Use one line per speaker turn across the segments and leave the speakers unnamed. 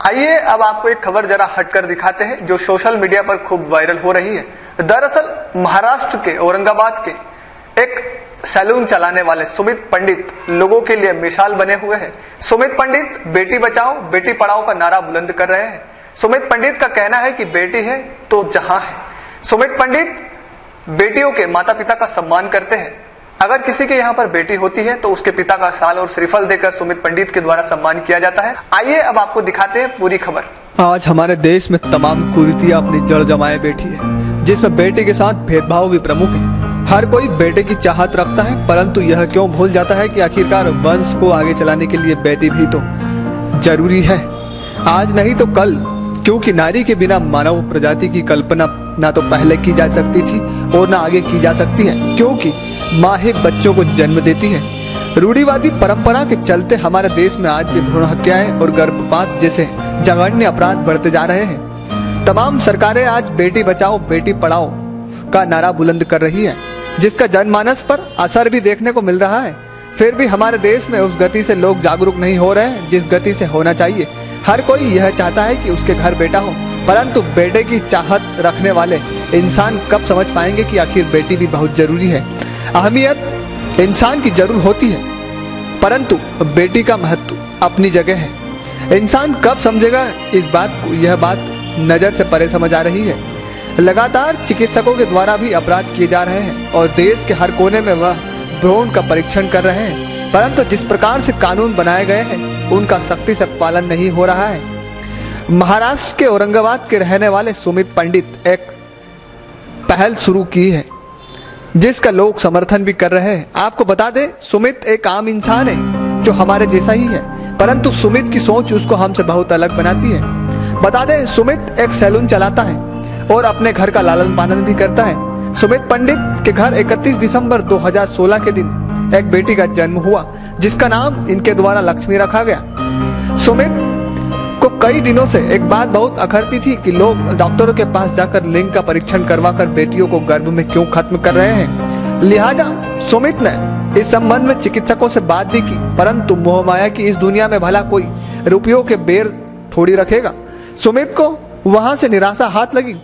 आइए अब आपको एक खबर जरा हटकर दिखाते हैं जो सोशल मीडिया पर खूब वायरल हो रही है। दरअसल महाराष्ट्र के औरंगाबाद के एक सैलून चलाने वाले सुमित पंडित लोगों के लिए मिसाल बने हुए हैं। सुमित पंडित बेटी बचाओ बेटी पढ़ाओ का नारा बुलंद कर रहे हैं। सुमित पंडित का कहना है कि बेटी है तो जहां है। सुमित पंडित बेटियों के माता पिता का सम्मान करते हैं। अगर किसी के यहाँ पर बेटी होती है तो उसके पिता का साल और श्रीफल देकर सुमित पंडित के द्वारा सम्मान किया जाता है। आइए अब आपको दिखाते हैं पूरी खबर।
आज हमारे देश में तमाम कुरीतियां अपनी जड़ जमाए बैठी है, जिसमें बेटे के साथ भेदभाव भी प्रमुख है। हर कोई बेटे की चाहत रखता है, परंतु यह क्यों भूल जाता है कि आखिरकार वंश को आगे चलाने के लिए बेटी भी तो जरूरी है। आज नहीं तो कल, क्योंकि नारी के बिना मानव प्रजाति की कल्पना ना तो पहले की जा सकती थी और ना आगे की जा सकती है, क्योंकि माँ ही बच्चों को जन्म देती है। रूढ़िवादी परंपरा के चलते हमारे देश में आज भी भ्रूण हत्याएं और गर्भपात जैसे जघन्य अपराध बढ़ते जा रहे हैं। तमाम सरकारें आज बेटी बचाओ बेटी पढ़ाओ का नारा बुलंद कर रही है, जिसका जनमानस पर असर भी देखने को मिल रहा है। फिर भी हमारे देश में उस गति से लोग जागरूक नहीं हो रहे हैं जिस गति से होना चाहिए। हर कोई यह चाहता है कि उसके घर बेटा हो, परंतु बेटे की चाहत रखने वाले इंसान कब समझ पाएंगे कि आखिर बेटी भी बहुत जरूरी है। अहमियत इंसान की जरूर होती है, परंतु बेटी का महत्व अपनी जगह है। इंसान कब समझेगा इस बात को, यह बात नजर से परे समझ आ रही है। लगातार चिकित्सकों के द्वारा भी अपराध किए जा रहे हैं और देश के हर कोने में वह भ्रूण का परीक्षण कर रहे हैं, परंतु जिस प्रकार से कानून बनाए गए हैं उनका सख्ती से पालन नहीं हो रहा है। महाराष्ट्र के औरंगाबाद के रहने वाले सुमित पंडित एक पहल शुरू की है, जिसका लोग समर्थन भी कर रहे हैं। आपको बता दें, सुमित एक आम इंसान है जो हमारे जैसा ही है, परंतु सुमित की सोच उसको हमसे बहुत अलग बनाती है। बता दें, सुमित एक सैलून चलाता है और अपने घर का लालन पालन भी करता है। सुमित पंडित के घर 31 दिसंबर 2016 के दिन एक बेटी का जन्म हुआ, जिसका नाम इनके द्वारा लक्ष्मी रखा गया। सुमित को कई दिनों से एक बात बहुत अखरती थी कि लोग डॉक्टरों के पास जाकर लिंग का परीक्षण करवाकर बेटियों को गर्भ में क्यों खत्म कर रहे हैं। लिहाजा सुमित ने इस संबंध में चिकित्सकों से बात भी की, परंतु मोहमाया की इस दुनिया में भला कोई रुपयों के बेर थोड़ी रखेगा। सुमित को वहां से निराशा हाथ लगी।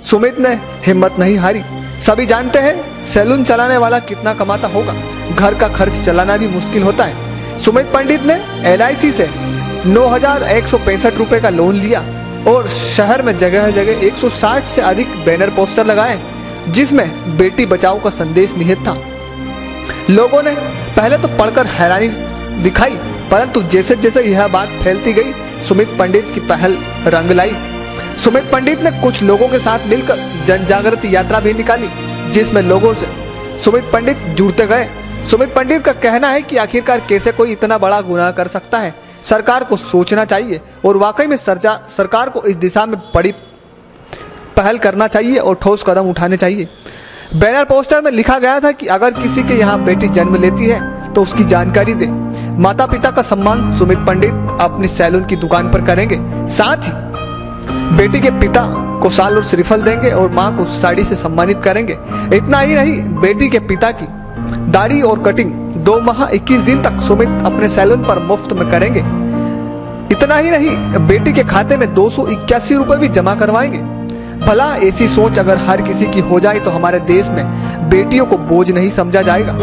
सुमित ने हिम्मत नहीं हारी। सभी जानते हैं सैलून चलाने वाला कितना कमाता होगा, घर का खर्च चलाना भी मुश्किल होता है। सुमित पंडित ने LIC से 9,165 रुपए का लोन लिया और शहर में जगह जगह 160 से अधिक बैनर पोस्टर लगाए, जिसमें बेटी बचाओ का संदेश निहित था। लोगों ने पहले तो पढ़कर हैरानी दिखाई, परंतु जैसे जैसे यह बात फैलती गई, सुमित पंडित की पहल रंग लाई। सुमित पंडित ने कुछ लोगों के साथ मिलकर जन जागृति यात्रा भी निकाली, जिसमें लोगों से सुमित पंडित जुड़ते गए। सुमित पंडित का कहना है कि आखिरकार कैसे कोई इतना बड़ा गुनाह कर सकता है। सरकार को सोचना चाहिए और वाकई में सरकार को इस दिशा में बड़ी पहल करना चाहिए और ठोस कदम उठाने चाहिए। बैनर पोस्टर में लिखा गया था कि अगर किसी के यहाँ बेटी जन्म लेती है तो उसकी जानकारी दे। माता पिता का सम्मान सुमित पंडित अपनी सैलून की दुकान पर करेंगे, साथ ही बेटी के पिता को साल और श्रीफल देंगे और माँ को साड़ी से सम्मानित करेंगे। इतना ही नहीं, बेटी के पिता की दाढ़ी और कटिंग 2 माह 21 दिन तक सुमित अपने सैलून पर मुफ्त में करेंगे। इतना ही नहीं, बेटी के खाते में 281 रुपए भी जमा करवाएंगे। भला ऐसी सोच अगर हर किसी की हो जाए तो हमारे देश में बेटियों को बोझ नहीं समझा जाएगा।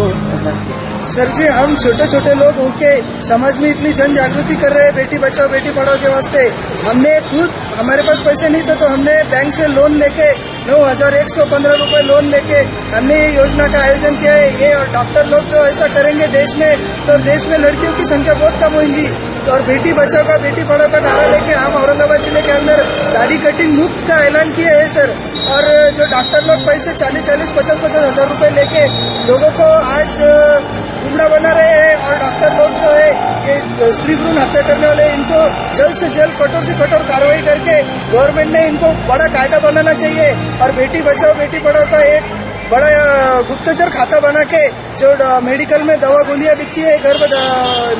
सर जी, हम छोटे छोटे लोग होके समाज में इतनी जन जागृति कर रहे हैं बेटी बचाओ बेटी पढ़ाओ के वास्ते। हमने खुद, हमारे पास पैसे नहीं थे तो हमने बैंक से लोन लेके 9,115 रुपए लोन लेके हमने ये योजना का आयोजन किया है। ये और डॉक्टर लोग जो ऐसा करेंगे देश में, तो देश में लड़कियों की संख्या बहुत कम होगी। और बेटी बचाओ का बेटी पढ़ाओ का नारा लेके हम औरंगाबाद जिले के अंदर दाढ़ी कटिंग मुफ्त का ऐलान किया है सर। और जो डॉक्टर लोग पैसे 40-40, 50-50 हजार रुपए लेके लोगों को आज गुमराह बना रहे हैं, और डॉक्टर लोग जो है ये स्त्री भ्रूण हत्या करने वाले, इनको जल्द से जल्द कठोर से कठोर कार्रवाई करके गवर्नमेंट ने इनको बड़ा कायदा बनाना चाहिए और बेटी बचाओ बेटी पढ़ाओ का एक बड़ा गुप्तचर खाता बना के जो मेडिकल में दवा गोलियां बिकती है गर्भ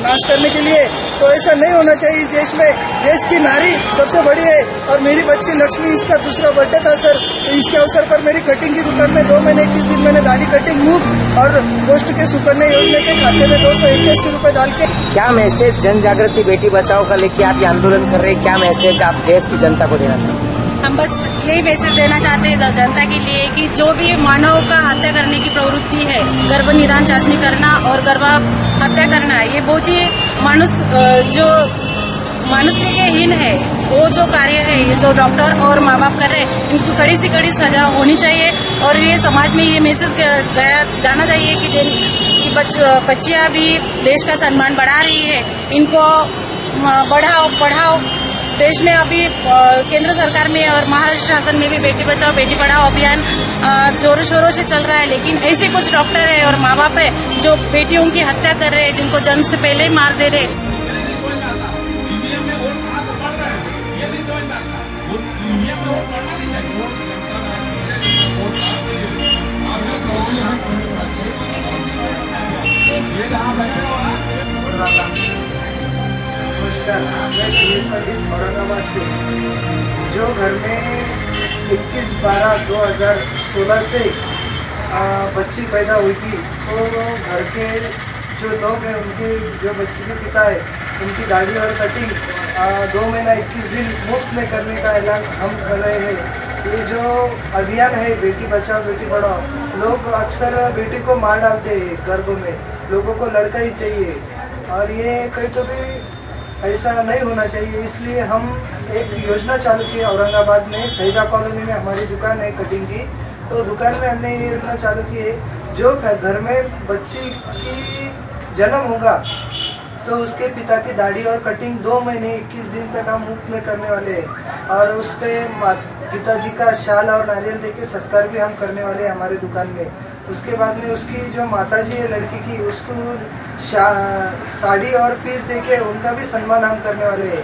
नाश करने के लिए, तो ऐसा नहीं होना चाहिए इस देश में। देश की नारी सबसे बड़ी है। और मेरी बच्ची लक्ष्मी, इसका दूसरा बर्थडे था सर, तो इसके अवसर पर मेरी कटिंग की दुकान में 2 महीने 21 दिन मैंने दाढ़ी कटिंग मुफ्त और पोस्ट के सुकन्या योजना के खाते में 281 रुपए डाल के।
क्या मैसेज जन जागृति बेटी बचाओ का लेके आप ये आंदोलन कर रहे हैं, क्या मैसेज आप देश की जनता को देना चाहते हैं?
हम बस यही मैसेज देना चाहते हैं जनता के लिए कि जो भी मानव का हत्या करने की प्रवृत्ति है, गर्भ निदान चाशनी करना और गर्भ हत्या करना, ये बहुत ही मनुष्य के हीन है। वो जो कार्य है, ये जो डॉक्टर और माँ बाप कर रहे हैं, इनको कड़ी से कड़ी सजा होनी चाहिए। और ये समाज में ये मैसेज गया जाना चाहिए कि बच्चियां भी देश का सम्मान बढ़ा रही है, इनको बढ़ाओ। देश में अभी केंद्र सरकार में और महाराष्ट्र शासन में भी बेटी बचाओ बेटी पढ़ाओ अभियान जोरों शोरों से चल रहा है, लेकिन ऐसे कुछ डॉक्टर है और माँ बाप है जो बेटियों की हत्या कर रहे हैं, जिनको जन्म से पहले ही मार दे रहे।
मैं सुनील पंडित औरंगाबाद से, जो घर में 21/12/2016 से बच्ची पैदा हुई थी, तो घर के जो लोग हैं, उनके जो बच्ची के पिता है, उनकी दाढ़ी और कटिंग 2 महीना 21 दिन मुफ्त में करने का ऐलान हम कर रहे हैं। ये जो अभियान है बेटी बचाओ बेटी पढ़ाओ, लोग अक्सर बेटी को मार डालते हैं गर्भ में, लोगों को लड़का ही चाहिए, और ये कहीं तो भी ऐसा नहीं होना चाहिए। इसलिए हम एक योजना चालू की औरंगाबाद में, शहीदा कॉलोनी में हमारी दुकान है कटिंग की, तो दुकान में हमने ये योजना चालू की है, जो घर में बच्ची की जन्म होगा तो उसके पिता की दाढ़ी और कटिंग 2 महीने 21 दिन तक हम मुफ्त में करने वाले हैं। और उसके पिताजी का शाल और नारियल देके सत्कार भी हम करने वाले हैं हमारे दुकान में। उसके बाद में उसकी जो माताजी है लड़की की, उसको साड़ी और पीस देके उनका भी सम्मान हम करने वाले हैं।